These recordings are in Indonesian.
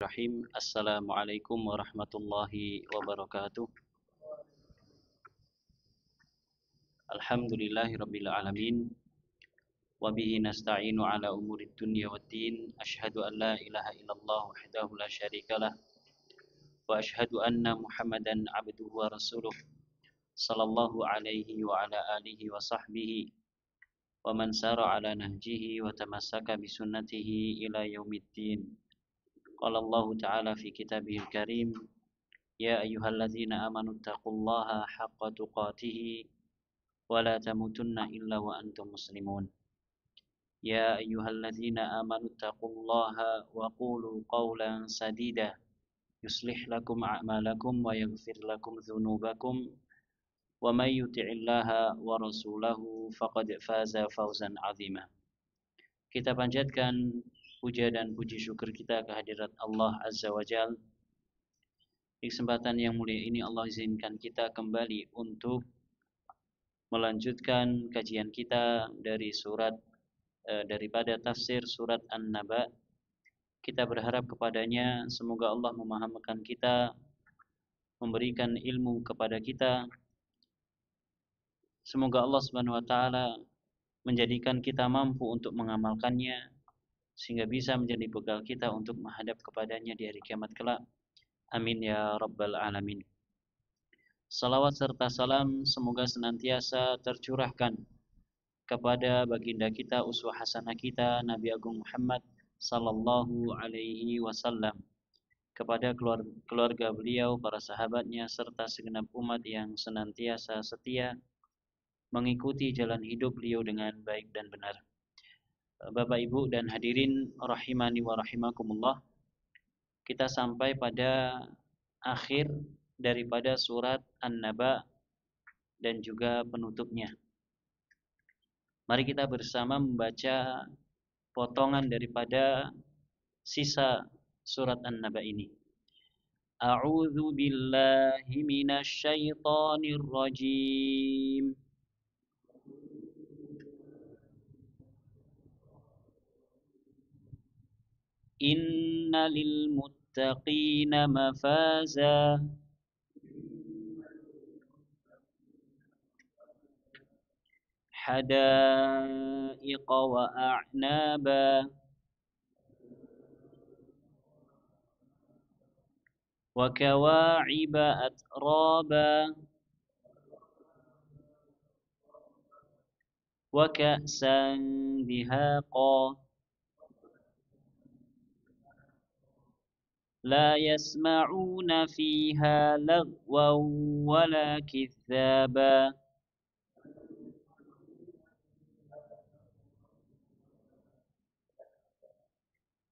Bismillahirrahmanirrahim. Assalamualaikum warahmatullahi wabarakatuh. Alhamdulillahirabbil alamin. Wa bihi nasta'inu ala umurid dunya waddin. Asyhadu an la ilaha illallah wahdahu la syarikalah wa asyhadu anna Muhammadan abduhu wa rasuluh. Sallallahu alaihi wa ala alihi wa sahbihi wa man sara ala nahjihi wa tamassaka bi sunnatihi ila yaumiddin. Qala Allah Ta'ala fi kitabihil karim, ya ayyuhalladzina amanu taqullaha haqqa tuqatih wa la tamutunna illa wa antum muslimun. Ya ayyuhalladzina amanu taqullaha wa qulu qawlan sadida yuslih lakum a'malakum wa yaghfir lakum dhunubakum wa may yuti'illaha wa rasulahu faqad faza fawzan 'azima. Kita panjatkan puja dan puji syukur kita kehadirat Allah Azza wa Jal. Di kesempatan yang mulia ini Allah izinkan kita kembali untuk melanjutkan kajian kita dari daripada tafsir surat An-Naba. Kita berharap kepadanya semoga Allah memahamkan kita, memberikan ilmu kepada kita. Semoga Allah Subhanahu wa taala menjadikan kita mampu untuk mengamalkannya sehingga bisa menjadi bekal kita untuk menghadap kepadanya di hari kiamat kelak. Amin ya rabbal alamin. Salawat serta salam semoga senantiasa tercurahkan kepada baginda kita, uswah hasanah kita, Nabi Agung Muhammad sallallahu alaihi wasallam, kepada keluarga beliau, para sahabatnya, serta segenap umat yang senantiasa setia mengikuti jalan hidup beliau dengan baik dan benar. Bapak Ibu dan hadirin rahimani wa rahimakumullah, kita sampai pada akhir daripada surat An-Naba dan juga penutupnya. Mari kita bersama membaca potongan daripada sisa surat An-Naba ini. A'udzu billahi minasy syaithanir rajim. Inna lil muttaqina mafaza hadaiqa wa a'naba wa kawa'iba atraba wa ka'san dihaqa لا يسمعون فيها لغوا ولا كذابا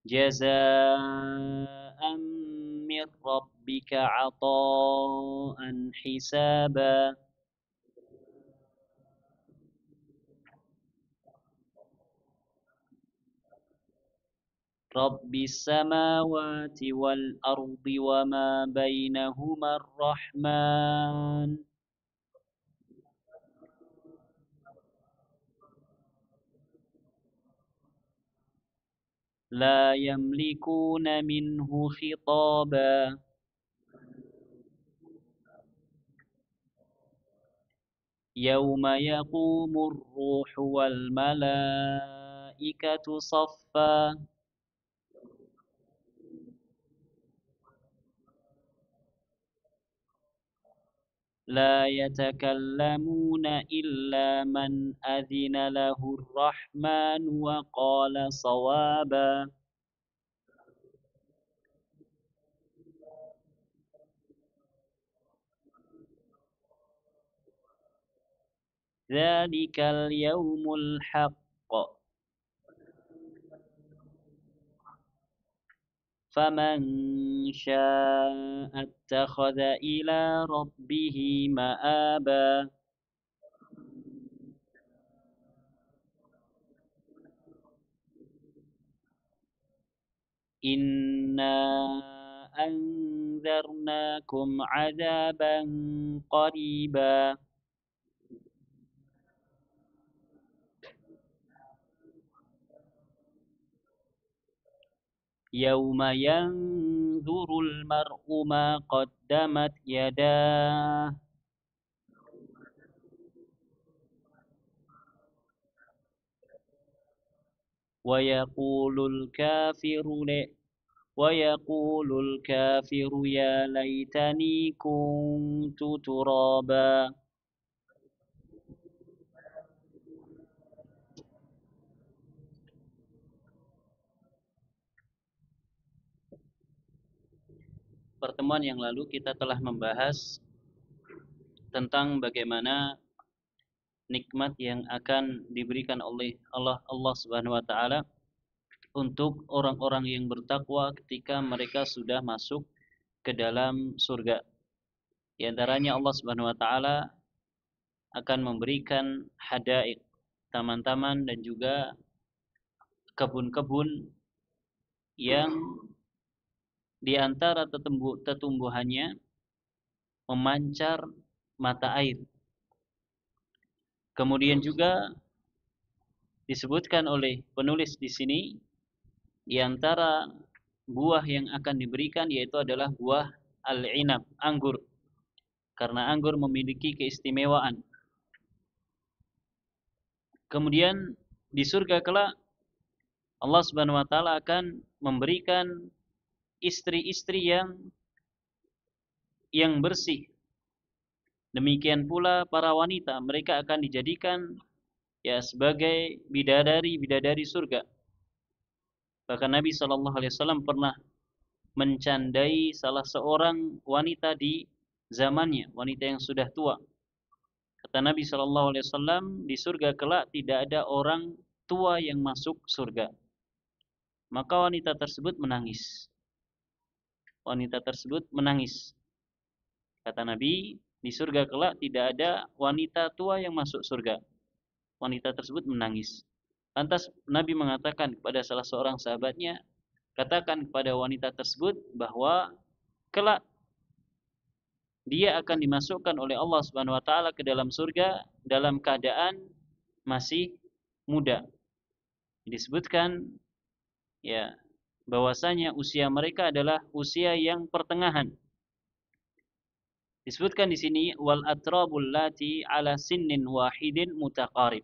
جزاء من ربك عطاء حسابا رب السماوات والأرض وما بينهما الرحمن لا يملكون منه خطابا يوم يقوم الروح والملائكة صفا لا يتكلمون إلا من أذن له الرحمن وقال صوابا ذلك اليوم الحق فمن شاء اتخذ إلى ربه مآبا إنا أنذرناكم عذابا قريبا يوم yanzurul mar'u ma qaddamat yadah. Wa yaqulul kafiru ويقول الكافر يا ليتني كنت ترابا. Pertemuan yang lalu kita telah membahas tentang bagaimana nikmat yang akan diberikan oleh Allah Subhanahu wa taala untuk orang-orang yang bertakwa ketika mereka sudah masuk ke dalam surga. Di antaranya Allah Subhanahu wa taala akan memberikan hadaik, taman-taman dan juga kebun-kebun yang di antara tetumbuhannya memancar mata air. Kemudian juga disebutkan oleh penulis di sini di antara buah yang akan diberikan yaitu adalah buah al-inab, anggur. Karena anggur memiliki keistimewaan. Kemudian di surga kelak Allah Subhanahu wa taala akan memberikan istri-istri yang bersih. Demikian pula para wanita, mereka akan dijadikan sebagai bidadari-bidadari surga. Bahkan Nabi Shallallahu Alaihi Wasallam pernah mencandai salah seorang wanita di zamannya, wanita yang sudah tua. Kata Nabi Shallallahu Alaihi Wasallam, di surga kelak tidak ada orang tua yang masuk surga. Maka wanita tersebut menangis. Wanita tersebut menangis. Kata Nabi, di surga kelak tidak ada wanita tua yang masuk surga. Wanita tersebut menangis. Lantas Nabi mengatakan kepada salah seorang sahabatnya, katakan kepada wanita tersebut bahwa kelak dia akan dimasukkan oleh Allah Subhanahu wa taala ke dalam surga dalam keadaan masih muda. Disebutkan bahwasanya usia mereka adalah usia yang pertengahan. Disebutkan di sini wal atrabul lati ala sinnin wahidin mutaqarib.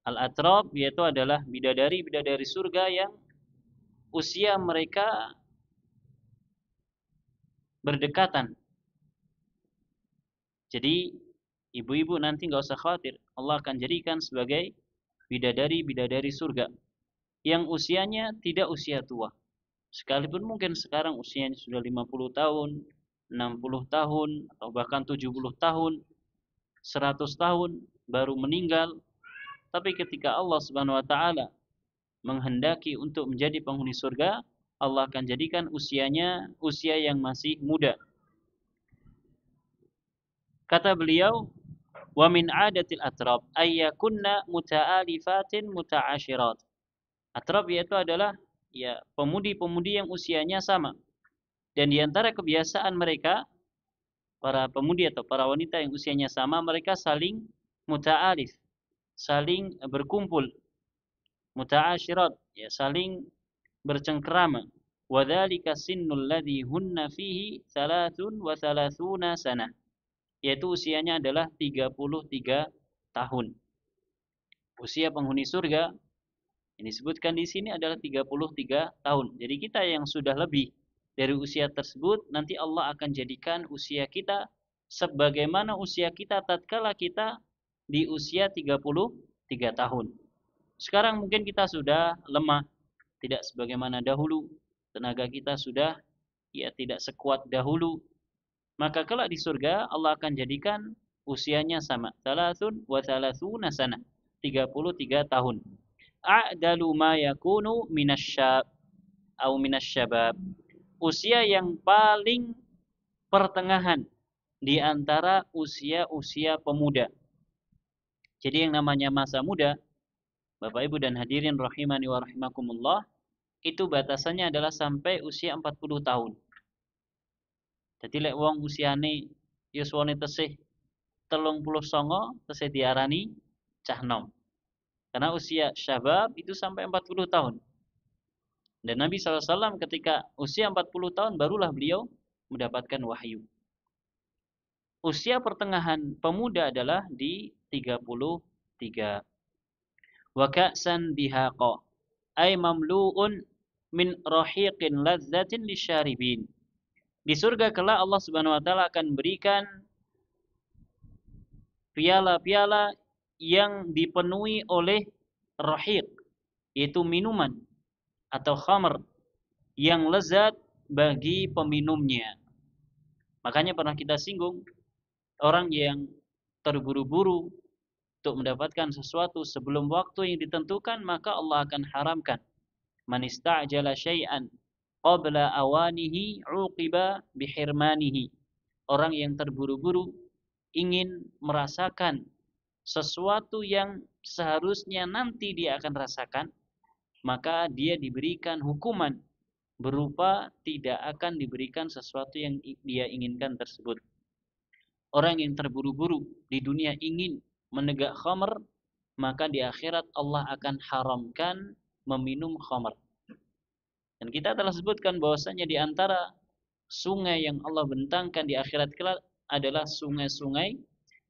Al-atrab yaitu adalah bidadari-bidadari surga yang usia mereka berdekatan. Jadi ibu-ibu nanti nggak usah khawatir, Allah akan jadikan sebagai bidadari-bidadari surga yang usianya tidak usia tua. Sekalipun mungkin sekarang usianya sudah 50 tahun, 60 tahun, atau bahkan 70 tahun, 100 tahun baru meninggal. Tapi ketika Allah Subhanahu wa taala menghendaki untuk menjadi penghuni surga, Allah akan jadikan usianya usia yang masih muda. Kata beliau, wa min adatil atrab ayyakunna muta'alifatin muta'ashirat. Atrab yaitu adalah pemudi-pemudi yang usianya sama. Dan di antara kebiasaan mereka, para pemudi atau para wanita yang usianya sama, mereka saling muta'alif, saling berkumpul, muta'asyirat, saling bercengkerama. Wadzalika sinnul ladzi hunna fihi 33 sanah. Yaitu usianya adalah 33 tahun. Usia penghuni surga yang disebutkan di sini adalah 33 tahun. Jadi kita yang sudah lebih dari usia tersebut, nanti Allah akan jadikan usia kita sebagaimana usia kita tatkala kita di usia 33 tahun. Sekarang mungkin kita sudah lemah, tidak sebagaimana dahulu. Tenaga kita sudah tidak sekuat dahulu. Maka kelak di surga Allah akan jadikan usianya sama. 33 sanah. 33 tahun. A'dalu ma yakunu minasyab atau minasyabab. Usia yang paling pertengahan di antara usia-usia pemuda. Jadi yang namanya masa muda, Bapak Ibu dan hadirin rahimani wa rahimakumullah, itu batasannya adalah sampai usia 40 tahun. Jadi lek wong usiane yuswane tesih 39 tesih diarani cah nom. Karena usia syabab itu sampai 40 tahun. Dan Nabi SAW ketika usia 40 tahun barulah beliau mendapatkan wahyu. Usia pertengahan pemuda adalah di 33. Wa ka'san dihaqa ay mamlu'un min rahiqin ladzatin lisyaribin. Di surga kelak Allah Subhanahu wa taala akan berikan piala-piala yang dipenuhi oleh rahiq, yaitu minuman atau khamr yang lezat bagi peminumnya. Makanya pernah kita singgung, orang yang terburu-buru untuk mendapatkan sesuatu sebelum waktu yang ditentukan, maka Allah akan haramkan. Man ista'jala syai'an qabla awanihi uqiba bihirmanihi. Orang yang terburu-buru ingin merasakan sesuatu yang seharusnya nanti dia akan rasakan, maka dia diberikan hukuman berupa tidak akan diberikan sesuatu yang dia inginkan tersebut. Orang yang terburu-buru di dunia ingin menegak khamr, maka di akhirat Allah akan haramkan meminum khamr. Dan kita telah sebutkan bahwasanya di antara sungai yang Allah bentangkan di akhirat kelak adalah sungai-sungai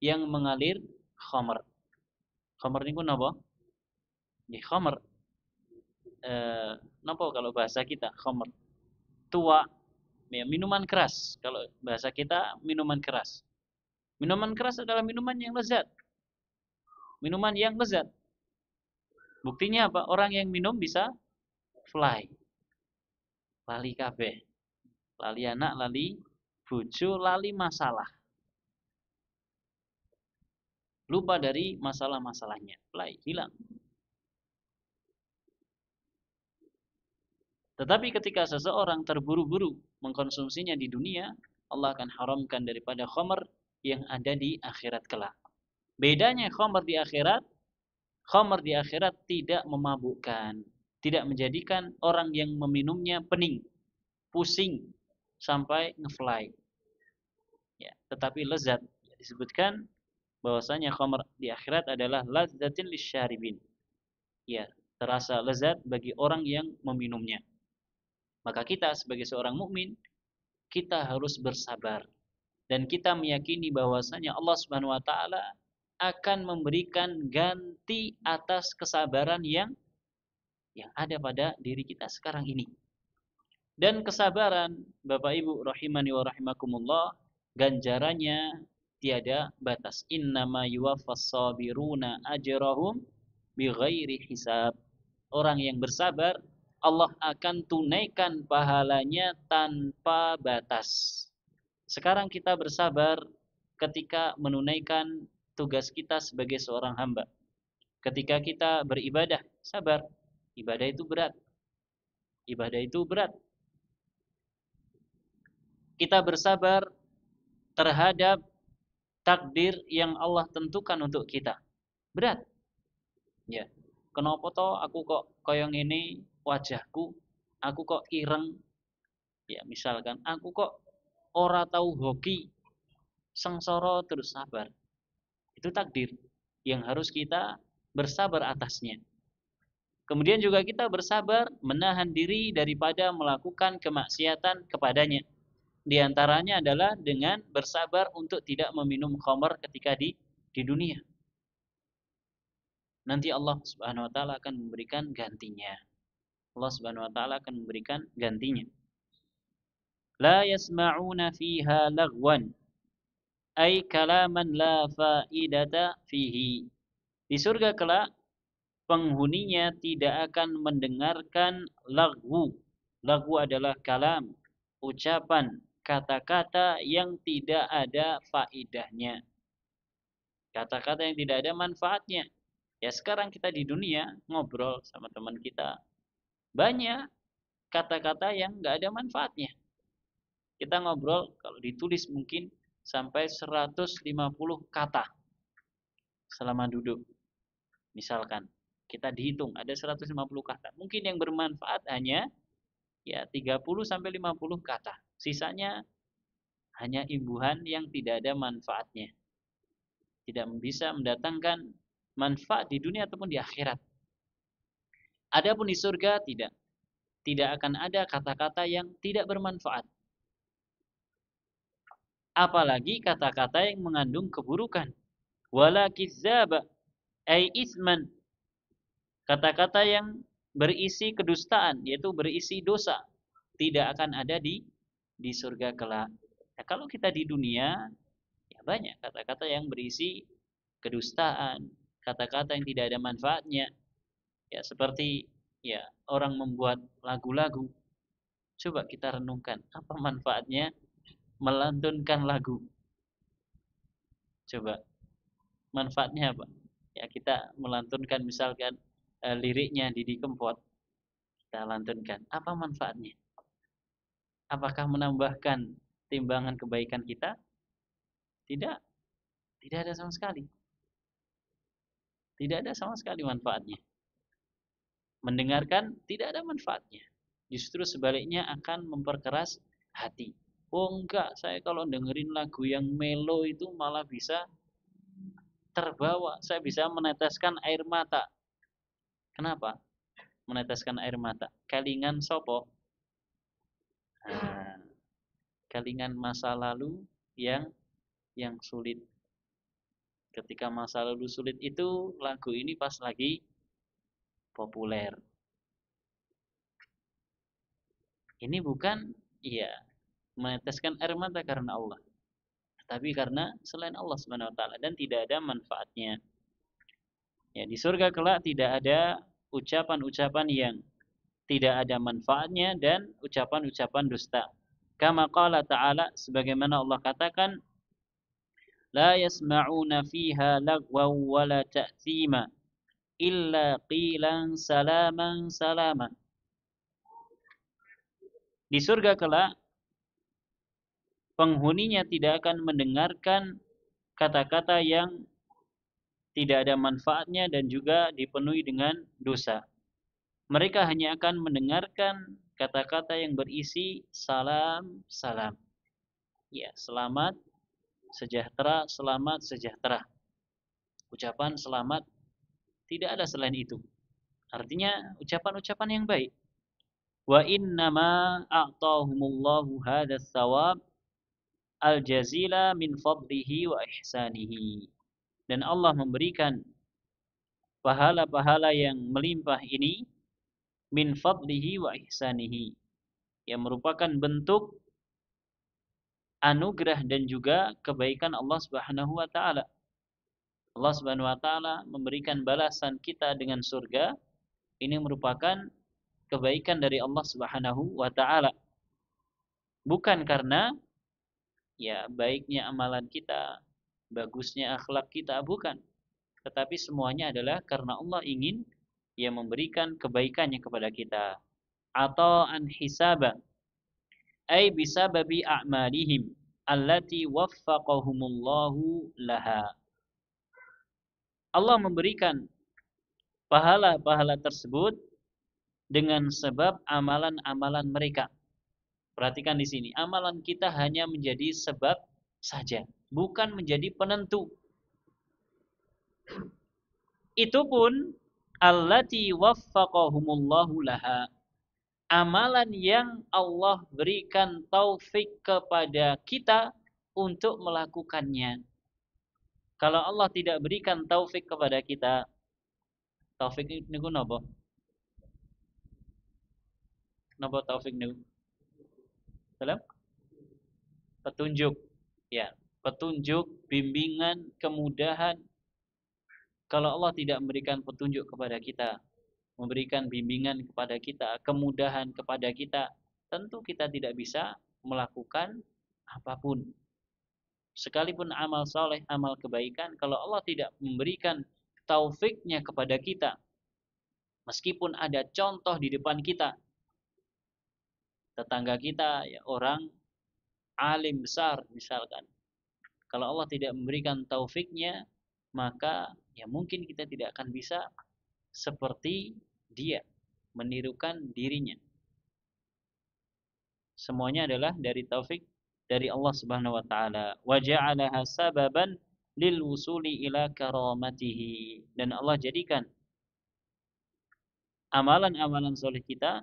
yang mengalir khamr. Khamr niku napa? Nggih khamr. Napa kalau bahasa kita khamr? Tua, ya, minuman keras. Kalau bahasa kita minuman keras. Minuman keras adalah minuman yang lezat. Minuman yang lezat. Buktinya apa? Orang yang minum bisa fly. Lali kabeh. Lali anak, lali bojo, lali masalah. Lupa dari masalah-masalahnya. Fly, hilang. Tetapi ketika seseorang terburu-buru mengkonsumsinya di dunia, Allah akan haramkan daripada khamr yang ada di akhirat kelak. Bedanya khamr di akhirat tidak memabukkan, tidak menjadikan orang yang meminumnya pening, pusing sampai ngefly. Ya, tetapi lezat. Disebutkan bahwasanya khamr di akhirat adalah lazzatin lisyaribin. Ya, terasa lezat bagi orang yang meminumnya. Maka kita sebagai seorang mukmin, kita harus bersabar dan kita meyakini bahwasanya Allah Subhanahu wa taala akan memberikan ganti atas kesabaran yang ada pada diri kita sekarang ini. Dan kesabaran, Bapak Ibu rahimani wa rahimakumullah, ganjarannya tiada batas. Innama yuwaffas sabiruna ajrahum bighairi hisab. Orang yang bersabar, Allah akan tunaikan pahalanya tanpa batas. Sekarang kita bersabar ketika menunaikan tugas kita sebagai seorang hamba. Ketika kita beribadah, sabar. Ibadah itu berat. Ibadah itu berat. Kita bersabar terhadap takdir yang Allah tentukan untuk kita. Berat. Ya. Kenapa toh aku kok koyong ini wajahku, aku kok ireng. Ya, misalkan aku kok ora tahu hoki, sengsara terus sabar. Itu takdir yang harus kita bersabar atasnya. Kemudian juga kita bersabar menahan diri daripada melakukan kemaksiatan kepadanya. Di antaranya adalah dengan bersabar untuk tidak meminum khamr ketika di dunia. Nanti Allah Subhanahu wa taala akan memberikan gantinya. Allah Subhanahu wa taala akan memberikan gantinya. La yasma'una fiha lagwan ay kalaman la faidata fihi. Di surga kelak penghuninya tidak akan mendengarkan lagwu. Lagwu adalah kalam, ucapan, kata-kata yang tidak ada faidahnya. Kata-kata yang tidak ada manfaatnya. Ya sekarang kita di dunia ngobrol sama teman kita. Banyak kata-kata yang nggak ada manfaatnya. Kita ngobrol kalau ditulis mungkin sampai 150 kata selama duduk. Misalkan kita dihitung ada 150 kata. Mungkin yang bermanfaat hanya ya 30 sampai 50 kata. Sisanya hanya imbuhan yang tidak ada manfaatnya. Tidak bisa mendatangkan manfaat di dunia ataupun di akhirat. Adapun di surga tidak. tidak akan ada kata-kata yang tidak bermanfaat. Apalagi kata-kata yang mengandung keburukan. Wala kizzaba ay isman. Kata-kata yang berisi kedustaan, yaitu berisi dosa, tidak akan ada di surga kelak. Nah, kalau kita di dunia, ya banyak kata-kata yang berisi kedustaan, kata-kata yang tidak ada manfaatnya. Ya seperti ya orang membuat lagu-lagu. Coba kita renungkan, apa manfaatnya melantunkan lagu? Coba, manfaatnya apa? Ya kita melantunkan misalkan liriknya Didi Kempot, kita lantunkan. Apa manfaatnya? Apakah menambahkan timbangan kebaikan kita? Tidak, tidak ada sama sekali. Tidak ada sama sekali manfaatnya. Mendengarkan tidak ada manfaatnya. Justru sebaliknya akan memperkeras hati. Oh enggak, saya kalau dengerin lagu yang melo itu malah bisa terbawa. Saya bisa meneteskan air mata. Kenapa? Meneteskan air mata. Kelingan sopo. Nah, kelingan masa lalu yang sulit. Ketika masa lalu sulit itu lagu ini pas lagi populer. Ini bukan iya meneteskan air mata karena Allah, tapi karena selain Allah Subhanahu wa taala dan tidak ada manfaatnya. Ya, di surga kelak tidak ada ucapan-ucapan yang tidak ada manfaatnya dan ucapan-ucapan dusta. Kama qala ta'ala, sebagaimana Allah katakan, la yasma'una fiha lagwaw wala ta'thima illa qilan salaman salama. Di surga kelak penghuninya tidak akan mendengarkan kata-kata yang tidak ada manfaatnya dan juga dipenuhi dengan dosa. Mereka hanya akan mendengarkan kata-kata yang berisi salam, salam. Ya, selamat, sejahtera, selamat, sejahtera. Ucapan selamat tidak ada selain itu. Artinya ucapan-ucapan yang baik. Wa innama a'tahumullahu hadzal thawab al-jazila min fadlihi wa ihsanihi. Dan Allah memberikan pahala-pahala yang melimpah ini min fadlihi wa ihsanihi, yang merupakan bentuk anugerah dan juga kebaikan Allah Subhanahu wa taala. Allah Subhanahu wa taala memberikan balasan kita dengan surga. Ini merupakan kebaikan dari Allah Subhanahu wa taala. Bukan karena ya baiknya amalan kita, bagusnya akhlak kita, bukan. Tetapi semuanya adalah karena Allah ingin yang memberikan kebaikannya kepada kita. Atau an hisaba ay bisababi a'malihim allati waffaqahumullahu laha. Allah memberikan pahala-pahala tersebut dengan sebab amalan-amalan mereka. Perhatikan di sini, amalan kita hanya menjadi sebab saja, bukan menjadi penentu. Itu pun allati waffaqahumullahu laha. Amalan yang Allah berikan taufik kepada kita untuk melakukannya. Kalau Allah tidak berikan taufik kepada kita, taufik niku napa? Napa taufik niku? Salam? Petunjuk. Ya, petunjuk, bimbingan, kemudahan. Kalau Allah tidak memberikan petunjuk kepada kita, memberikan bimbingan kepada kita, kemudahan kepada kita, tentu kita tidak bisa melakukan apapun. Sekalipun amal soleh, amal kebaikan, kalau Allah tidak memberikan taufiknya kepada kita, meskipun ada contoh di depan kita, tetangga kita, ya, orang alim besar misalkan, kalau Allah tidak memberikan taufiknya, maka ya mungkin kita tidak akan bisa seperti dia, menirukan dirinya. Semuanya adalah dari taufik dari Allah Subhanahu wa taala. Wa ja'alaha sababan lil wusuli ila karamatihi. Dan Allah jadikan amalan-amalan soleh kita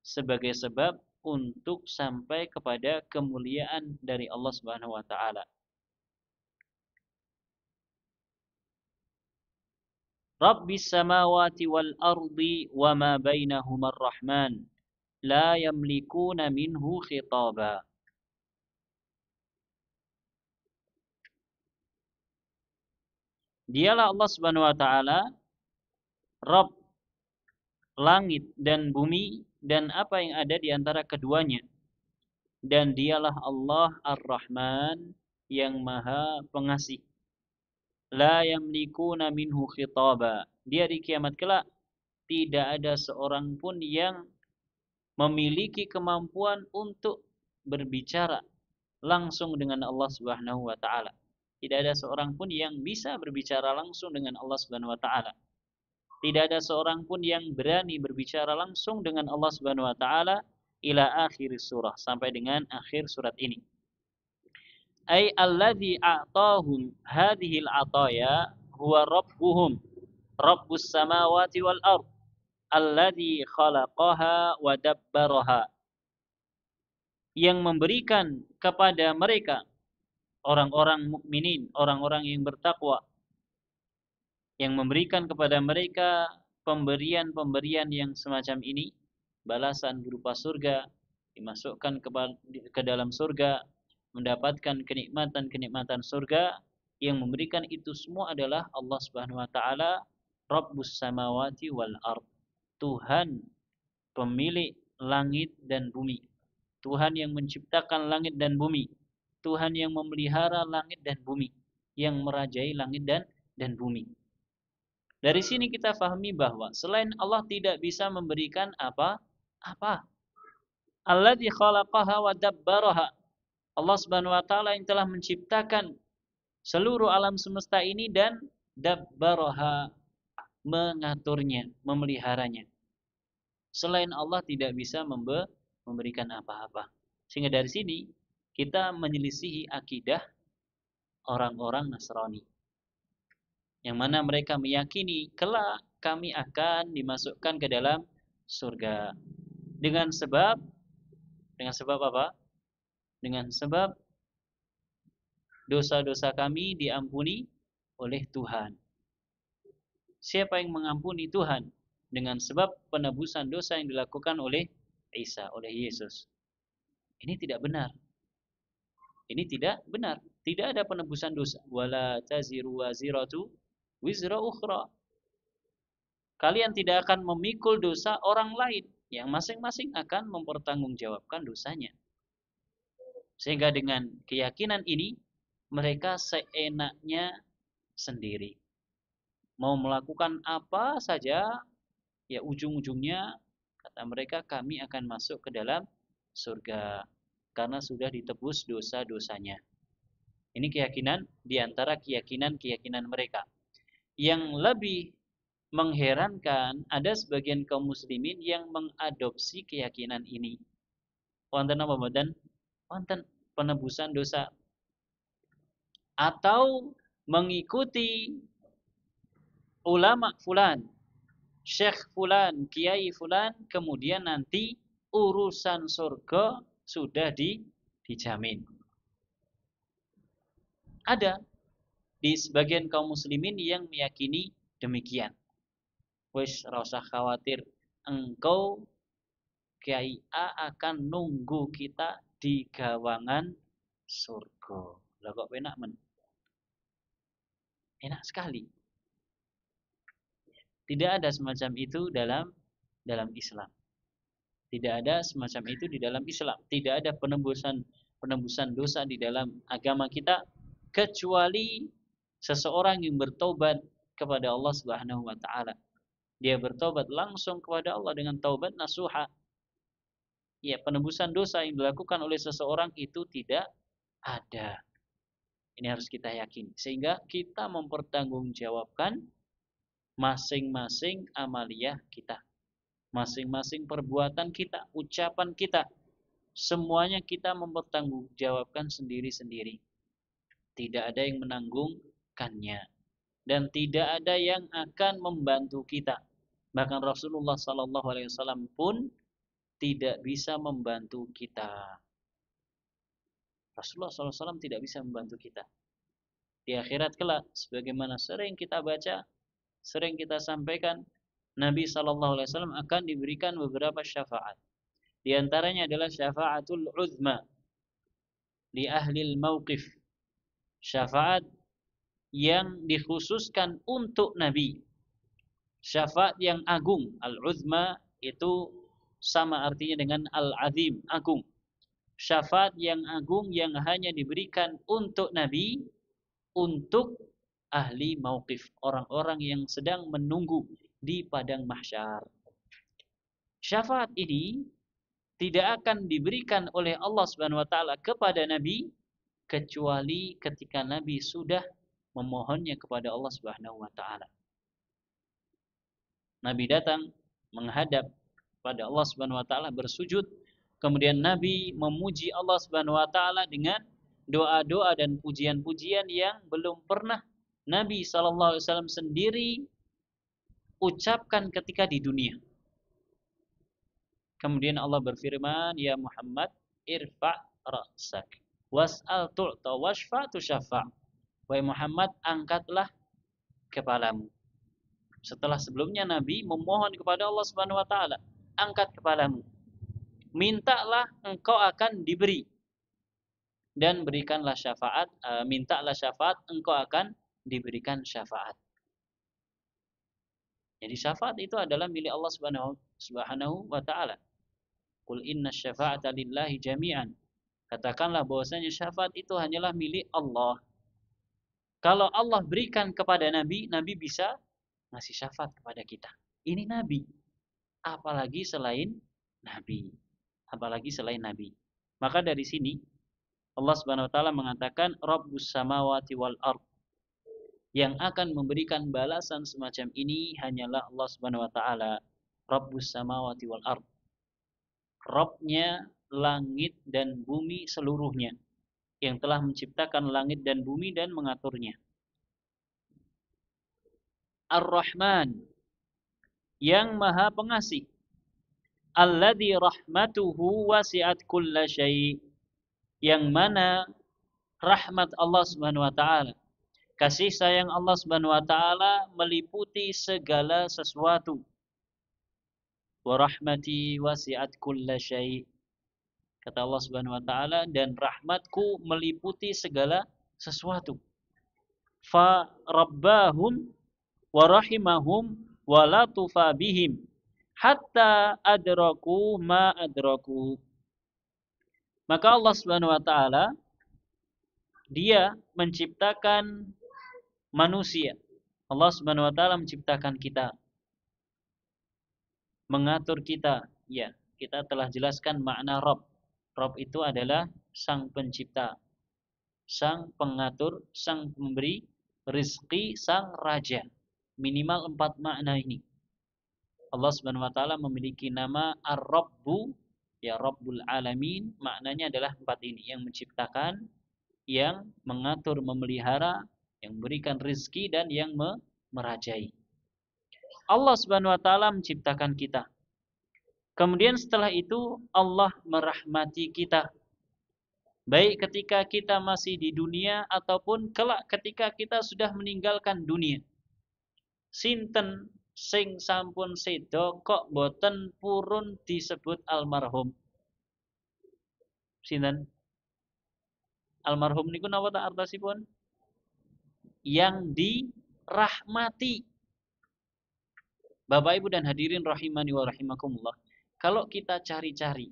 sebagai sebab untuk sampai kepada kemuliaan dari Allah Subhanahu wa taala. Rabbis samawati wal ardi wa ma bainahuma ar-Rahman la yamlikuna minhu khitaba. Dialah Allah Subhanahu wa taala Rabb langit dan bumi dan apa yang ada di antara keduanya. Dan dialah Allah Ar-Rahman yang Maha Pengasih. La yamlikuna minhu khitaba. Di hari kiamat kelak tidak ada seorang pun yang memiliki kemampuan untuk berbicara langsung dengan Allah Subhanahu wa taala. Tidak ada seorang pun yang bisa berbicara langsung dengan Allah Subhanahu wa taala. Tidak ada seorang pun yang berani berbicara langsung dengan Allah Subhanahu wa taala ila akhir surah, sampai dengan akhir surat ini. Ay alladzi a'tahum hadhil ataya huwa rabbuhum rabbus samawati wal ard alladzi khalaqaha wa dabbaraha. Yang memberikan kepada mereka orang-orang mukminin, orang-orang yang bertakwa, yang memberikan kepada mereka pemberian-pemberian yang semacam ini, balasan berupa surga, dimasukkan ke dalam surga, mendapatkan kenikmatan-kenikmatan surga, yang memberikan itu semua adalah Allah Subhanahu wa taala, Rabbus samawati wal ard, Tuhan pemilik langit dan bumi, Tuhan yang menciptakan langit dan bumi, Tuhan yang memelihara langit dan bumi, yang merajai langit dan bumi. Dari sini kita fahami bahwa selain Allah tidak bisa memberikan apa-apa. Alladzi khalaqaha wa dabbaraha. Allah Subhanahu wa taala yang telah menciptakan seluruh alam semesta ini dan dabbaraha, mengaturnya, memeliharanya. Selain Allah tidak bisa memberikan apa-apa. Sehingga dari sini kita menyelisihi akidah orang-orang Nasrani, yang mana mereka meyakini kelak kami akan dimasukkan ke dalam surga dengan sebab apa? Dengan sebab dosa-dosa kami diampuni oleh Tuhan. Siapa yang mengampuni? Tuhan, dengan sebab penebusan dosa yang dilakukan oleh Isa, oleh Yesus. Ini tidak benar. Ini tidak benar. Tidak ada penebusan dosa. Wala taziru waziratu wizra ukhra. Kalian tidak akan memikul dosa orang lain, yang masing-masing akan mempertanggungjawabkan dosanya. Sehingga dengan keyakinan ini, mereka seenaknya sendiri. Mau melakukan apa saja, ya ujung-ujungnya kata mereka kami akan masuk ke dalam surga karena sudah ditebus dosa-dosanya. Ini keyakinan di antara keyakinan-keyakinan mereka. Yang lebih mengherankan, ada sebagian kaum muslimin yang mengadopsi keyakinan ini. Wonten apa mboten? Wonten penebusan dosa. Atau mengikuti ulama fulan, syekh fulan, kiai fulan, kemudian nanti urusan surga sudah dijamin. Ada di sebagian kaum muslimin yang meyakini demikian. Wis ora usah khawatir, engkau kiai A akan nunggu kita di gawangan surga. Lah kok enak men? Enak sekali. Tidak ada semacam itu dalam Islam. Tidak ada semacam itu di dalam Islam. Tidak ada penebusan dosa di dalam agama kita kecuali seseorang yang bertobat kepada Allah Subhanahu wa taala. Dia bertobat langsung kepada Allah dengan taubat nasuha. Ya, penebusan dosa yang dilakukan oleh seseorang itu tidak ada. Ini harus kita yakini. Sehingga kita mempertanggungjawabkan masing-masing amaliyah kita. Masing-masing perbuatan kita, ucapan kita. Semuanya kita mempertanggungjawabkan sendiri-sendiri. Tidak ada yang menanggungkannya. Dan tidak ada yang akan membantu kita. Bahkan Rasulullah SAW pun tidak bisa membantu kita. Rasulullah SAW tidak bisa membantu kita. Di akhirat kelak, sebagaimana sering kita baca, sering kita sampaikan, Nabi SAW akan diberikan beberapa syafaat. Di antaranya adalah syafaatul uzma li ahlil mauqif. Syafaat yang dikhususkan untuk Nabi. Syafaat yang agung. Al-uzma itu sama artinya dengan al-azim, agung. Syafaat yang agung yang hanya diberikan untuk Nabi, untuk ahli mauqif, orang-orang yang sedang menunggu di padang mahsyar. Syafaat ini tidak akan diberikan oleh Allah Subhanahu wa taala kepada Nabi kecuali ketika Nabi sudah memohonnya kepada Allah Subhanahu wa taala. Nabi datang menghadap pada Allah Subhanahu wa taala bersujud, kemudian Nabi memuji Allah Subhanahu wa taala dengan doa-doa dan pujian-pujian yang belum pernah Nabi sallallahu alaihi wasallam sendiri ucapkan ketika di dunia. Kemudian Allah berfirman, "Ya Muhammad, irfa' ra'sak was'al tu'ta washfa' tusyafa'." Wahai Muhammad, angkatlah kepalamu. Setelah sebelumnya Nabi memohon kepada Allah Subhanahu wa taala, angkat kepalamu. Mintalah engkau akan diberi. Dan berikanlah syafaat, mintalah syafaat, engkau akan diberikan syafaat. Jadi syafaat itu adalah milik Allah Subhanahu wa taala. Qul inna syafa'ata lillahi jami'an. Katakanlah bahwasanya syafaat itu hanyalah milik Allah. Kalau Allah berikan kepada Nabi, Nabi bisa ngasih syafaat kepada kita. Ini Nabi. Apalagi selain Nabi. Apalagi selain Nabi. Maka dari sini Allah Subhanahu wa taala mengatakan Rabbus samawati wal ard. Yang akan memberikan balasan semacam ini hanyalah Allah Subhanahu wa taala. Rabbus samawati wal ard. Rabbnya langit dan bumi seluruhnya, yang telah menciptakan langit dan bumi dan mengaturnya. Ar-Rahman, yang maha pengasih. Alladzi rahmatuhu wasi'at kulla syai', yang mana rahmat Allah Subhanahu wa taala, kasih sayang Allah Subhanahu wa taala meliputi segala sesuatu. Wa rahmati wasi'at kulla syai', kata Allah Subhanahu wa taala, dan rahmatku meliputi segala sesuatu. Fa rabbahum wa rahimahum wa latufa bihim hatta adraku ma adraku. Maka Allah Subhanahu wa taala, Dia menciptakan manusia. Allah Subhanahu wa taala menciptakan kita, mengatur kita. Ya, kita telah jelaskan makna Rabb. Rabb itu adalah sang pencipta, sang pengatur, sang pemberi rizki, sang raja. Minimal 4 makna ini. Allah Subhanahu wa taala memiliki nama Ar-Rabbu, ya Rabbul Alamin. Maknanya adalah 4 ini, yang menciptakan, yang mengatur, memelihara, yang memberikan rizki, dan yang merajai. Allah Subhanahu wa taala menciptakan kita. Kemudian setelah itu Allah merahmati kita. Baik ketika kita masih di dunia ataupun kelak ketika kita sudah meninggalkan dunia. Sinten sing sampun sedo kok boten purun disebut almarhum? Sinten? Almarhum niku napa ta artosipun? Yang dirahmati. Bapak Ibu dan hadirin rahimani wa rahimakumullah. Kalau kita cari-cari,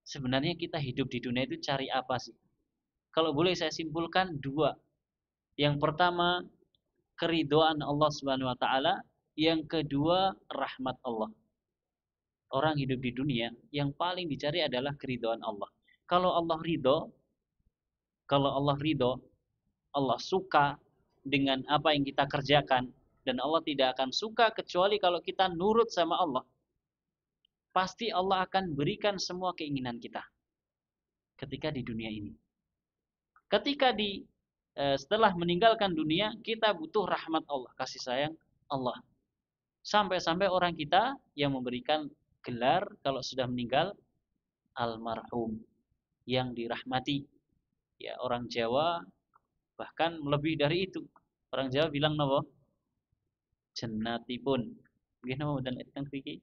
sebenarnya kita hidup di dunia itu cari apa sih? Kalau boleh saya simpulkan 2. Yang pertama, keridhaan Allah Subhanahu wa taala, yang kedua rahmat Allah. Orang hidup di dunia yang paling dicari adalah keridhaan Allah. Kalau Allah ridho, Allah suka dengan apa yang kita kerjakan, dan Allah tidak akan suka kecuali kalau kita nurut sama Allah. Pasti Allah akan berikan semua keinginan kita ketika di dunia ini. Ketika setelah meninggalkan dunia, kita butuh rahmat Allah, kasih sayang Allah. Sampai-sampai orang kita yang memberikan gelar kalau sudah meninggal almarhum, yang dirahmati. Ya, orang Jawa bahkan lebih dari itu. Orang Jawa bilang napa? Jannatipun. Nggih napa mboten teng mriki?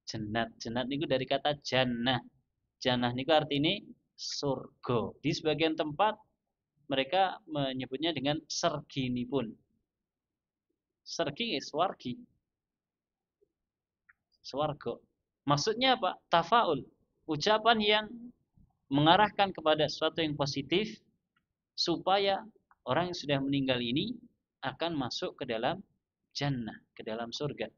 Jannat. Jannat niku dari kata jannah. Jannah niku artinya surga. Di sebagian tempat mereka menyebutnya dengan serginipun. Sergi swargi. Swarga. Maksudnya apa? Tafaul. Ucapan yang mengarahkan kepada sesuatu yang positif supaya orang yang sudah meninggal ini akan masuk ke dalam jannah, ke dalam surga.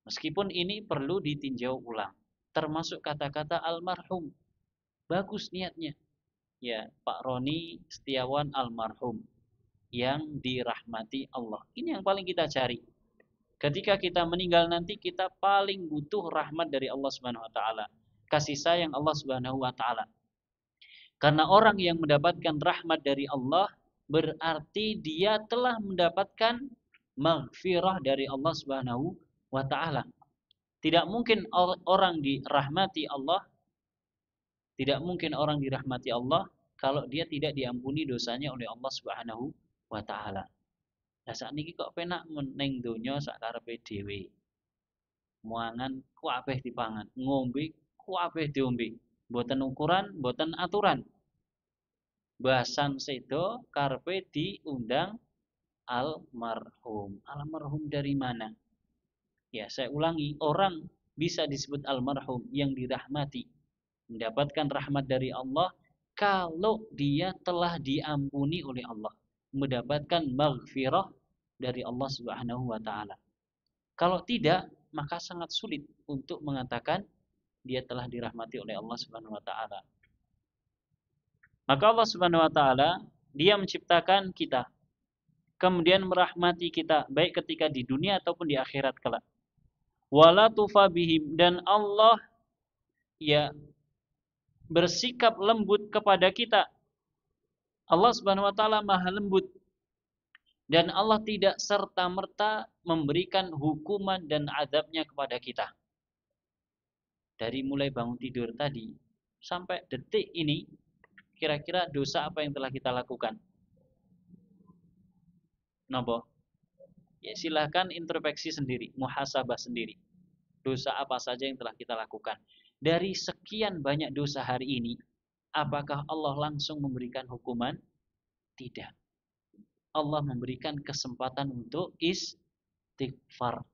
Meskipun ini perlu ditinjau ulang. Termasuk kata-kata almarhum. Bagus niatnya. Ya, Pak Roni Setiawan almarhum yang dirahmati Allah. Ini yang paling kita cari. Ketika kita meninggal nanti kita paling butuh rahmat dari Allah Subhanahu wa taala. Kasih sayang Allah Subhanahu wa taala. Karena orang yang mendapatkan rahmat dari Allah berarti dia telah mendapatkan maghfirah dari Allah Subhanahu wa taala. Tidak mungkin orang dirahmati Allah, tidak mungkin orang dirahmati Allah kalau dia tidak diampuni dosanya oleh Allah Subhanahu wa taala. Lah sakniki kok penak ning donya sak karepe dhewe. Muangan kuwabeh dipangan, ngombe kuwabeh diombe. Mboten ukuran, mboten aturan. Bahasan sedo karepe diundang almarhum. Almarhum dari mana? Ya, saya ulangi, orang bisa disebut almarhum yang dirahmati, mendapatkan rahmat dari Allah kalau dia telah diampuni oleh Allah, mendapatkan maghfirah dari Allah Subhanahu wa taala. Kalau tidak, maka sangat sulit untuk mengatakan dia telah dirahmati oleh Allah Subhanahu wa taala. Maka Allah Subhanahu wa taala dia menciptakan kita, kemudian merahmati kita baik ketika di dunia ataupun di akhirat kelak. Wala tufabihim, dan Allah ya bersikap lembut kepada kita. Allah Subhanahu wa taala Maha lembut. Dan Allah tidak serta-merta memberikan hukuman dan azabnya kepada kita. Dari mulai bangun tidur tadi sampai detik ini, kira-kira dosa apa yang telah kita lakukan? Napa? Ya, silahkan introspeksi sendiri, muhasabah sendiri. Dosa apa saja yang telah kita lakukan? Dari sekian banyak dosa hari ini, apakah Allah langsung memberikan hukuman? Tidak. Allah memberikan kesempatan untuk istighfar.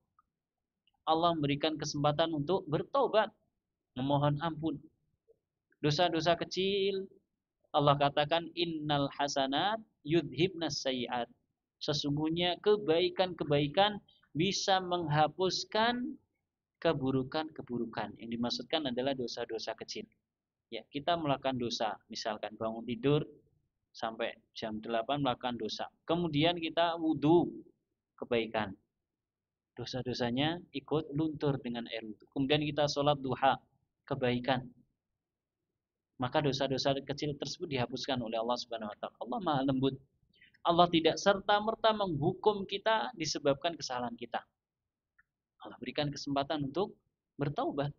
Allah memberikan kesempatan untuk bertobat, memohon ampun. Dosa-dosa kecil, Allah katakan innal hasanat yudhibnas sayyi'at. Sesungguhnya kebaikan-kebaikan bisa menghapuskan keburukan-keburukan. Yang dimaksudkan adalah dosa-dosa kecil. Ya, kita melakukan dosa, misalkan bangun tidur sampai jam 8 melakukan dosa. Kemudian kita wudhu, kebaikan. Dosa-dosanya ikut luntur dengan air wudhu. Kemudian kita sholat duha, kebaikan. Maka dosa-dosa kecil tersebut dihapuskan oleh Allah Subhanahu wa taala. Allah Maha lembut. Allah tidak serta-merta menghukum kita disebabkan kesalahan kita. Allah berikan kesempatan untuk bertaubat,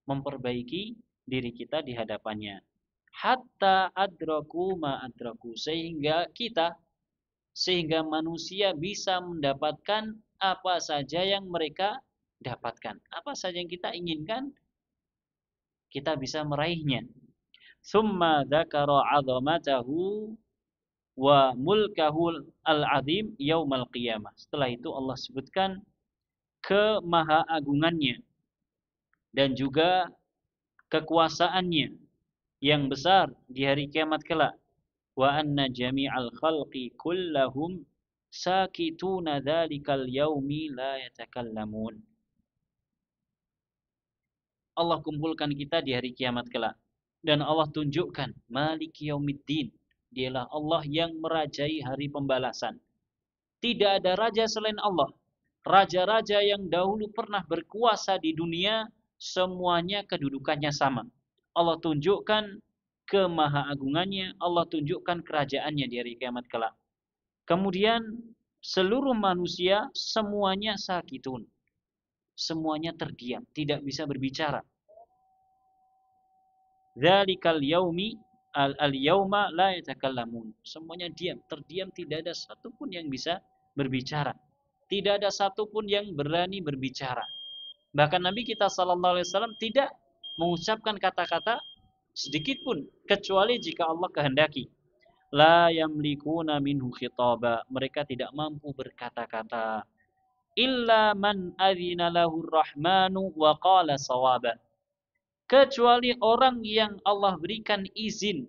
memperbaiki diri kita di hadapannya. Hatta adraku ma adraku, sehingga manusia bisa mendapatkan apa saja yang mereka dapatkan. Apa saja yang kita inginkan, kita bisa meraihnya. Summa dzakara 'azamatahu wa mulkahu al-'azim yaumal qiyamah. Setelah itu Allah sebutkan kemahaagungannya dan juga kekuasaannya yang besar di hari kiamat kelak. Wa anna jami'al khalqi kullahum sakituna dzalikal yaumi la yatakallamun. Allah kumpulkan kita di hari kiamat kelak dan Allah tunjukkan Maliki Yaumiddin, dialah Allah yang merajai hari pembalasan. Tidak ada raja selain Allah. Raja-raja yang dahulu pernah berkuasa di dunia semuanya kedudukannya sama. Allah tunjukkan kemahaagungannya, Allah tunjukkan kerajaannya di hari kiamat kelak. Kemudian seluruh manusia semuanya sakitun. semuanya terdiam, tidak bisa berbicara. Dzalikal yaumi al-yauma la yatakallamun. Semuanya diam, terdiam, tidak ada satupun yang bisa berbicara. Tidak ada satupun yang berani berbicara. Bahkan Nabi kita sallallahu alaihi wasallam tidak mengucapkan kata-kata sedikit pun kecuali jika Allah kehendaki. La yamlikuna minhu khitaba. Mereka tidak mampu berkata-kata. Illa man adzina lahu rahmanu wa qala sawaba. Kecuali orang yang Allah berikan izin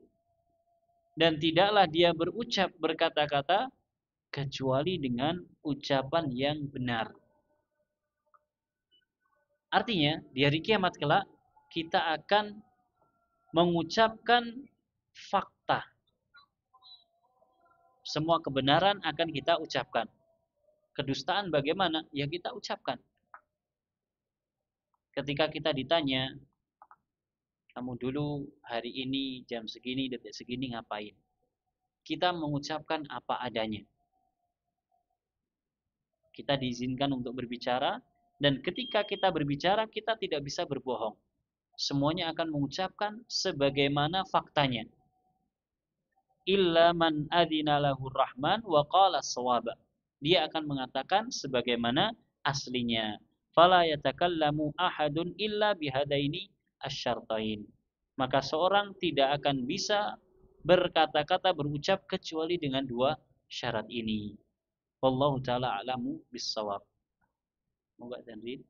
dan tidaklah dia berucap berkata-kata kecuali dengan ucapan yang benar. Artinya, di hari kiamat kelak kita akan mengucapkan fakta. Semua kebenaran akan kita ucapkan. Kedustaan bagaimana? Ya kita ucapkan. Ketika kita ditanya, kamu dulu hari ini jam segini, detik segini ngapain? Kita mengucapkan apa adanya. Kita diizinkan untuk berbicara, dan ketika kita berbicara, kita tidak bisa berbohong. Semuanya akan mengucapkan sebagaimana faktanya. Illa man adzina lahu rahman wa qala shawaba. Dia akan mengatakan sebagaimana aslinya. Fala yatakallamu ahadun illa bihadaini asyartain. Maka seorang tidak akan bisa berkata-kata berucap kecuali dengan dua syarat ini. Wallahu taala alamu bissawab. Moga Tanzil.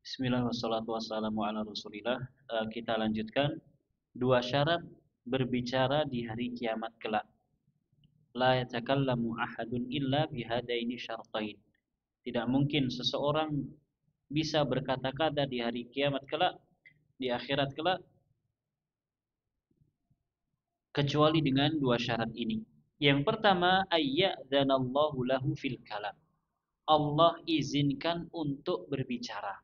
Bismillah wassalatu wassalamu ala rasulillah. Kita lanjutkan dua syarat berbicara di hari kiamat kelak. La yatakallamu ahadun illa bihadaini syartain. Tidak mungkin seseorang bisa berkata-kata di hari kiamat kelak, di akhirat kelak, kecuali dengan dua syarat ini. Yang pertama, ayyadzanallahu lahu fil kalam. Allah izinkan untuk berbicara.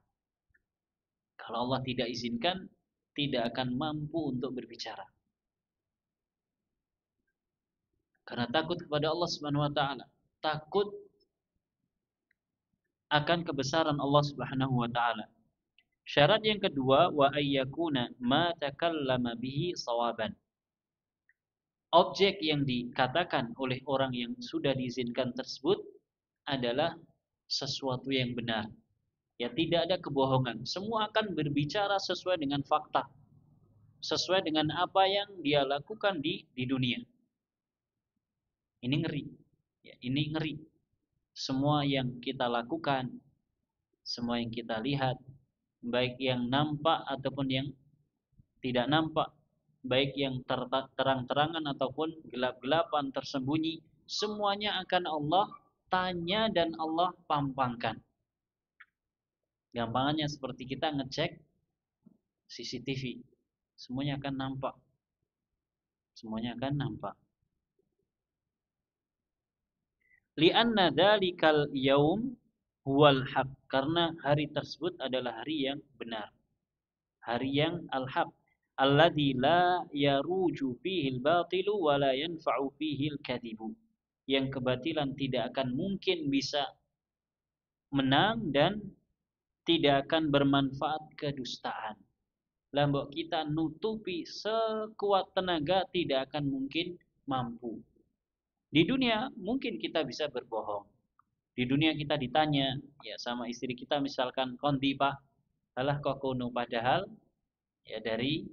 Kalau Allah tidak izinkan, tidak akan mampu untuk berbicara. Karena takut kepada Allah Subhanahu wa taala, takut akan kebesaran Allah Subhanahu wa taala. Syarat yang kedua, wa ayyakuna ma takallama bihi sawaban. Objek yang dikatakan oleh orang yang sudah diizinkan tersebut adalah sesuatu yang benar. Ya, tidak ada kebohongan. Semua akan berbicara sesuai dengan fakta, sesuai dengan apa yang dia lakukan di dunia. Ini ngeri. Ya, ini ngeri. Semua yang kita lakukan, semua yang kita lihat, baik yang nampak ataupun yang tidak nampak, baik yang terang-terangan ataupun gelap-gelapan tersembunyi, semuanya akan Allah tanya dan Allah pampangkan. Gampangannya seperti kita ngecek CCTV, semuanya akan nampak. Semuanya akan nampak. Li'anna dzalikal yaum huwal haq, karena hari tersebut adalah hari yang benar. Hari yang al-haq, alladzi la yaruju fihi al-batilu wa la yanfa'u fihi al-kadzibu. Yang kebatilan tidak akan mungkin bisa menang dan tidak akan bermanfaat kedustaan. Lambok kita nutupi sekuat tenaga tidak akan mungkin mampu. Di dunia mungkin kita bisa berbohong. Di dunia kita ditanya ya sama istri kita misalkan kondi pak, alah kok kuno, padahal ya dari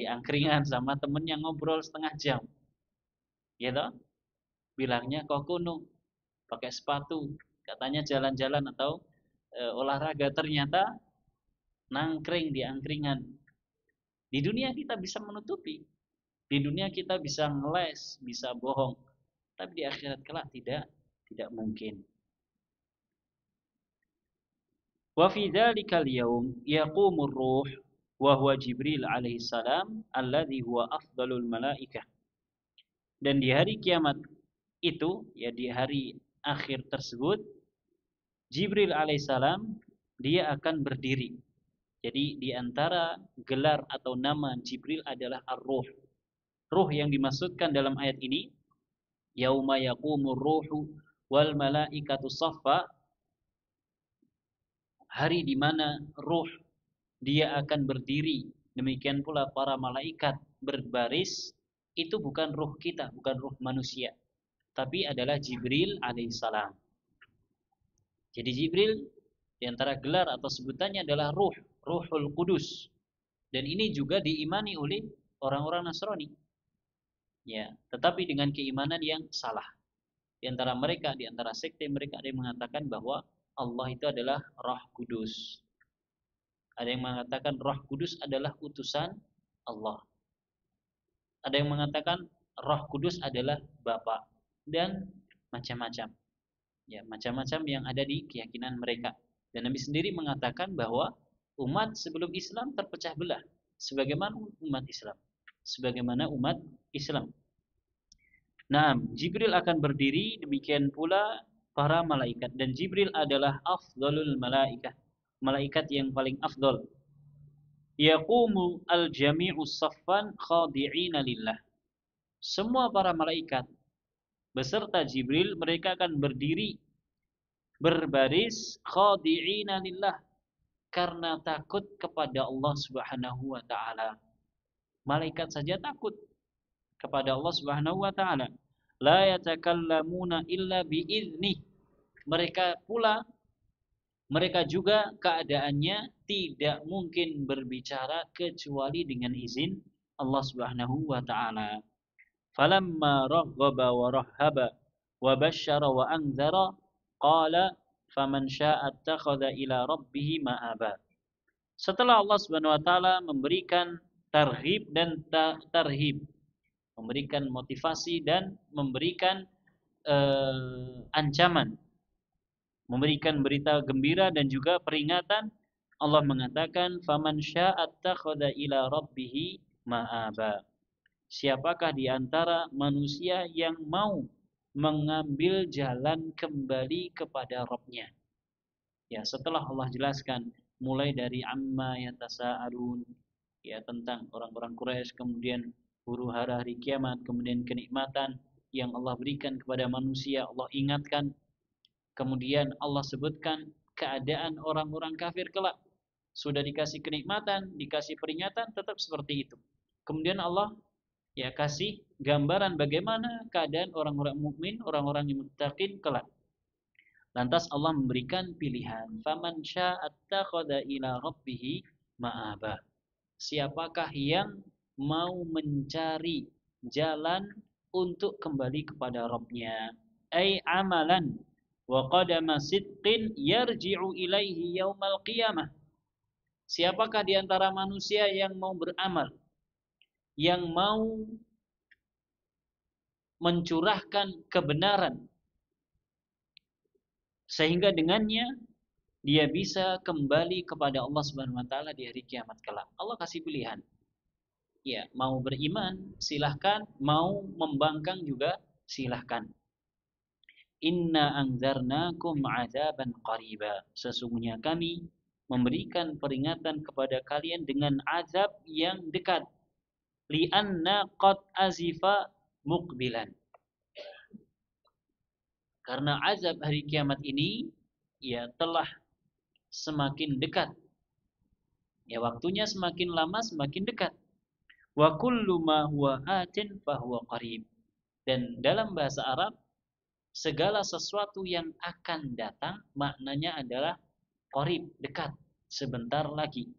angkringan sama temen yang ngobrol setengah jam. Ya toh? Bilangnya kok kuno, pakai sepatu, katanya jalan-jalan atau olahraga, ternyata nangkring di angkringan. Di dunia kita bisa menutupi. Di dunia kita bisa ngeles, bisa bohong. Tapi di akhirat kelak tidak mungkin. Wa fi dzalikal yaum yaqumur ruh wa huwa Jibril alaihi salam alladhi huwa afdalul malaikah. Dan di hari kiamat itu, ya di hari akhir tersebut, Jibril alaihissalam dia akan berdiri. Jadi di antara gelar atau nama Jibril adalah Ar-Ruh. Ruh yang dimaksudkan dalam ayat ini, yauma yaqumur ruhu wal malaikatu saffa, hari di mana ruh dia akan berdiri, demikian pula para malaikat berbaris. Itu bukan ruh kita, bukan ruh manusia, tapi adalah Jibril alaihissalam. Jadi Jibril di antara gelar atau sebutannya adalah ruh, Ruhul Kudus. Dan ini juga diimani oleh orang-orang Nasrani. Ya, tetapi dengan keimanan yang salah. Di antara mereka, di antara sekte mereka ada yang mengatakan bahwa Allah itu adalah Roh Kudus. Ada yang mengatakan Roh Kudus adalah utusan Allah. Ada yang mengatakan Roh Kudus adalah Bapa, dan macam-macam. Ya, macam-macam yang ada di keyakinan mereka. Dan Nabi sendiri mengatakan bahwa umat sebelum Islam terpecah belah sebagaimana umat Islam. Sebagaimana umat Islam. Nah, Jibril akan berdiri, demikian pula para malaikat, dan Jibril adalah afdalul malaikat, malaikat yang paling afdal. Yaqumu al-jami'u saffan khadi'ina lillah. Semua para malaikat beserta Jibril mereka akan berdiri berbaris khadi'ina lillah, karena takut kepada Allah Subhanahu wa taala. Malaikat saja takut kepada Allah Subhanahu wa taala. La yatakallamuna illa biidznih. Mereka juga keadaannya tidak mungkin berbicara kecuali dengan izin Allah Subhanahu wa taala. Falamma raghaba wa rahaba wa basyara wa anzara qala faman syaa'a attakhadha ila rabbih ma'aba. Setelah Allah Subhanahu wa taala memberikan targhib dan tarhib, memberikan motivasi dan memberikan ancaman, memberikan berita gembira dan juga peringatan, Allah mengatakan faman syaa'a attakhadha ila rabbih ma'aba. Siapakah di antara manusia yang mau mengambil jalan kembali kepada Rabb-Nya? Ya, setelah Allah jelaskan mulai dari amma yatasaalun, ya tentang orang-orang Quraisy, kemudian huru-hara hari kiamat, kemudian kenikmatan yang Allah berikan kepada manusia, Allah ingatkan. Kemudian Allah sebutkan keadaan orang-orang kafir kelak. Sudah dikasih kenikmatan, dikasih peringatan, tetap seperti itu. Kemudian Allah ya kasih gambaran bagaimana keadaan orang-orang mukmin, orang-orang yang muttaqin kelak. Lantas Allah memberikan pilihan, faman sya'attakhadha ila rabbih ma'aba. Siapakah yang mau mencari jalan untuk kembali kepada Rabbnya, ay amalan wa qadama sidqin yarji'u ilaihi yaumal qiyamah. Siapakah di antara manusia yang mau beramal, yang mau mencurahkan kebenaran sehingga dengannya dia bisa kembali kepada Allah Subhanahu wa taala di hari kiamat kelak. Allah kasih pilihan. Ya, mau beriman silahkan, mau membangkang juga silahkan. Inna anzarnakum azaban qariba. Sesungguhnya kami memberikan peringatan kepada kalian dengan azab yang dekat. Li'anna qad azifa muqbilan. Karena azab hari kiamat ini ya telah semakin dekat. Ya, waktunya semakin lama semakin dekat. Wa kullu ma huwa atin fahuwa qarib. Dan dalam bahasa Arab, segala sesuatu yang akan datang maknanya adalah qarib, dekat, sebentar lagi.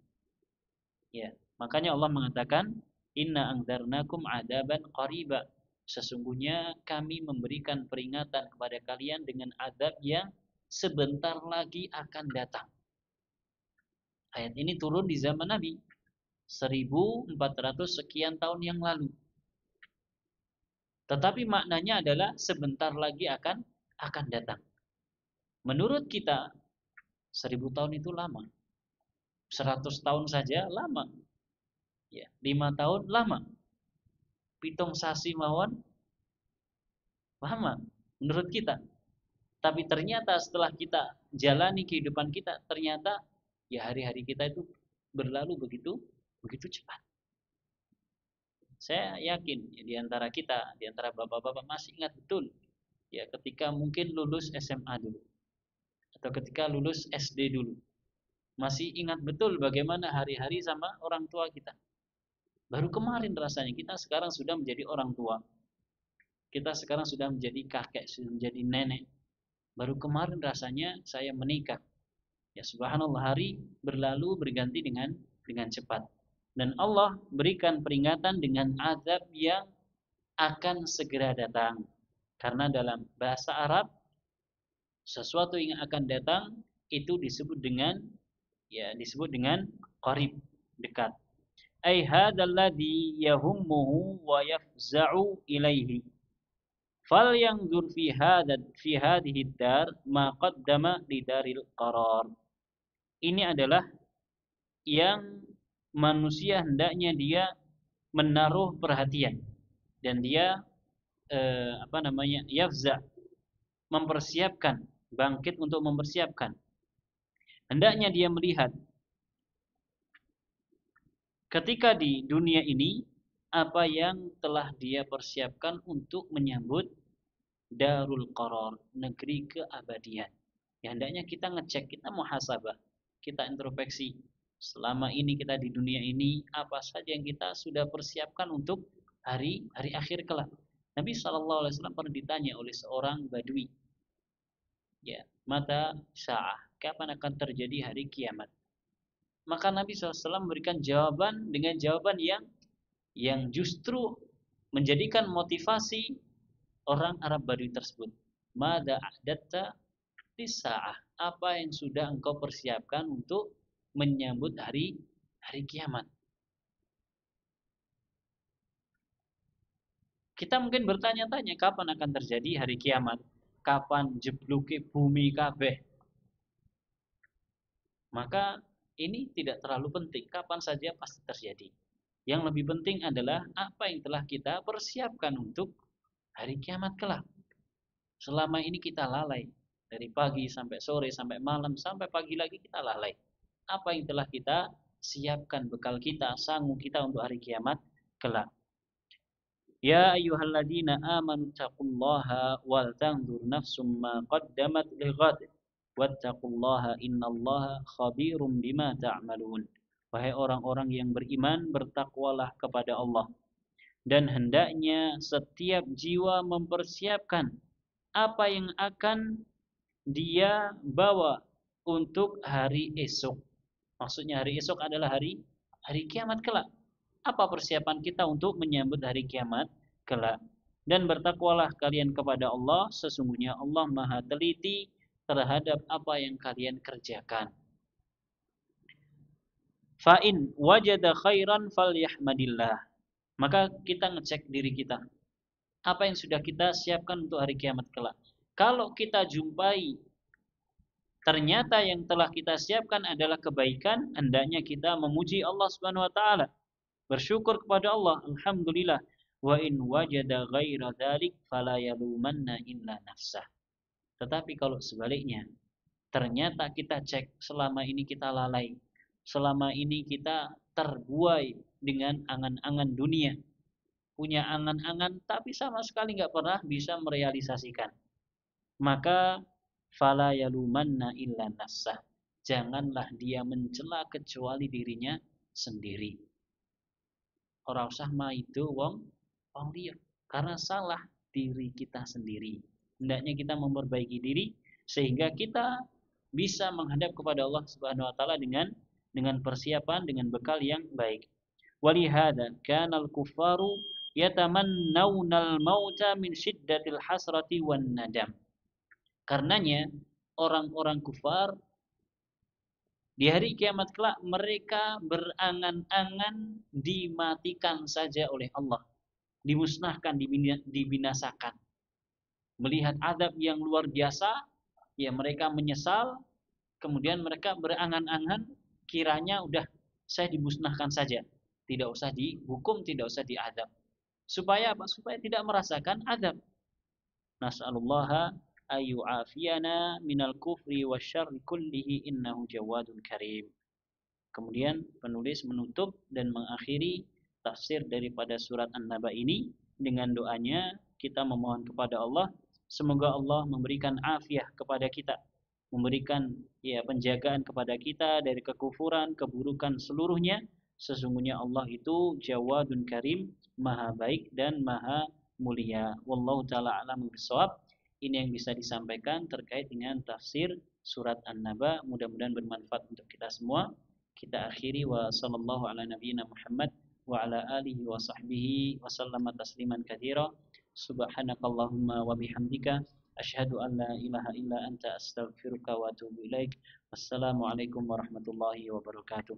Ya, makanya Allah mengatakan inna anzarnakum adaban qariba. Sesungguhnya kami memberikan peringatan kepada kalian dengan azab yang sebentar lagi akan datang. Ayat ini turun di zaman Nabi 1400 sekian tahun yang lalu. Tetapi maknanya adalah sebentar lagi akan datang. Menurut kita 1000 tahun itu lama. 100 tahun saja lama. Ya, 5 tahun lama. Pitung sasi mawon lama menurut kita. Tapi ternyata setelah kita jalani kehidupan kita, ternyata ya hari-hari kita itu berlalu begitu cepat. Saya yakin ya, di antara kita, di antara bapak-bapak masih ingat betul ya ketika mungkin lulus SMA dulu atau ketika lulus SD dulu. Masih ingat betul bagaimana hari-hari sama orang tua kita. Baru kemarin rasanya kita sekarang sudah menjadi orang tua. Kita sekarang sudah menjadi kakek, sudah menjadi nenek. Baru kemarin rasanya saya menikah. Ya subhanallah, hari berlalu berganti dengan cepat. Dan Allah berikan peringatan dengan azab yang akan segera datang. Karena dalam bahasa Arab sesuatu yang akan datang itu disebut dengan qarib, dekat. Ai hadzal ladzi yahummuhu wa yafza'u ilaihi. Fal yanzur fi hadhihi dar ma qaddama lidaril qarar. Ini adalah yang manusia hendaknya dia menaruh perhatian dan dia yafza, mempersiapkan, bangkit untuk mempersiapkan. Hendaknya dia melihat ketika di dunia ini apa yang telah dia persiapkan untuk menyambut darul qarar, negeri keabadian. Ya, hendaknya kita ngecek, kita muhasabah, kita introspeksi. Selama ini kita di dunia ini apa saja yang kita sudah persiapkan untuk hari akhir kelak. Nabi SAW pernah ditanya oleh seorang badui, ya, mata sa'ah, kapan akan terjadi hari kiamat? Maka Nabi SAW memberikan jawaban dengan jawaban yang justru menjadikan motivasi orang Arab Badui tersebut. Mada a'datta lis-sa'ah, apa yang sudah engkau persiapkan untuk menyambut hari kiamat? Kita mungkin bertanya-tanya kapan akan terjadi hari kiamat? Kapan jebluke bumi kabeh? Maka ini tidak terlalu penting, kapan saja pasti terjadi. Yang lebih penting adalah apa yang telah kita persiapkan untuk hari kiamat kelak. Selama ini kita lalai, dari pagi sampai sore, sampai malam, sampai pagi lagi kita lalai. Apa yang telah kita siapkan, bekal kita, sanggup kita untuk hari kiamat kelak. Ya ayyuhalladzina amanu taqullaha wal tanzur nafsum ma qaddamat lighad wattaqullaha innallaha khabirum bima ta'malun. Wahai orang-orang yang beriman, bertakwalah kepada Allah, dan hendaknya setiap jiwa mempersiapkan apa yang akan dia bawa untuk hari esok. Maksudnya hari esok adalah hari kiamat kelak. Apa persiapan kita untuk menyambut hari kiamat kelak? Dan bertakwalah kalian kepada Allah, sesungguhnya Allah Maha teliti terhadap apa yang kalian kerjakan. Fa'in wajada khairan falyahmadillah. Maka kita ngecek diri kita. Apa yang sudah kita siapkan untuk hari kiamat kelak. Kalau kita jumpai ternyata yang telah kita siapkan adalah kebaikan, hendaknya kita memuji Allah Subhanahu wa taala. Bersyukur kepada Allah, alhamdulillah. Wa in wajada ghaira dzalik fala yalumanna illa nafsah. Tetapi kalau sebaliknya, ternyata kita cek selama ini kita lalai. Selama ini kita terbuai dengan angan-angan dunia. Punya angan-angan tapi sama sekali nggak pernah bisa merealisasikan. Maka fala yalumanna illa nafsah. Janganlah dia mencela kecuali dirinya sendiri. Orang usah mah itu wong liya, karena salah diri kita sendiri. Hendaknya kita memperbaiki diri sehingga kita bisa menghadap kepada Allah Subhanahu wa taala dengan persiapan, dengan bekal yang baik. Walihada kana al-kuffaru yatamannawna al-mauta min syiddatil hasrati wan nadam. Karenanya orang-orang kufar di hari kiamat kelak mereka berangan-angan dimatikan saja oleh Allah, dimusnahkan, dibinasakan. Melihat azab yang luar biasa, ya mereka menyesal, kemudian mereka berangan-angan kiranya udah saya dimusnahkan saja, tidak usah dihukum, tidak usah diadab. Supaya apa? Supaya tidak merasakan azab. Nas'alullaha ayyu'afiyana minal kufri wasyarri kullihi innahu jawadun karim. Kemudian penulis menutup dan mengakhiri tafsir daripada surat An-Naba ini dengan doanya kita memohon kepada Allah semoga Allah memberikan afiah kepada kita, memberikan penjagaan kepada kita dari kekufuran, keburukan seluruhnya. Sesungguhnya Allah itu Jawadun Karim, Maha baik dan Maha mulia. Wallahu taala a'lamu bishawab. Ini yang bisa disampaikan terkait dengan tafsir surat An-Naba. Mudah-mudahan bermanfaat untuk kita semua. Kita akhiri wa sallallahu ala nabiyyina Muhammad wa ala alihi wa sahbihi wa sallama tasliman katsira. Subhanakallahumma wa bihamdika asyhadu an la ilaha illa anta astaghfiruka wa atubu ilaik. Wassalamualaikum warahmatullahi wabarakatuh.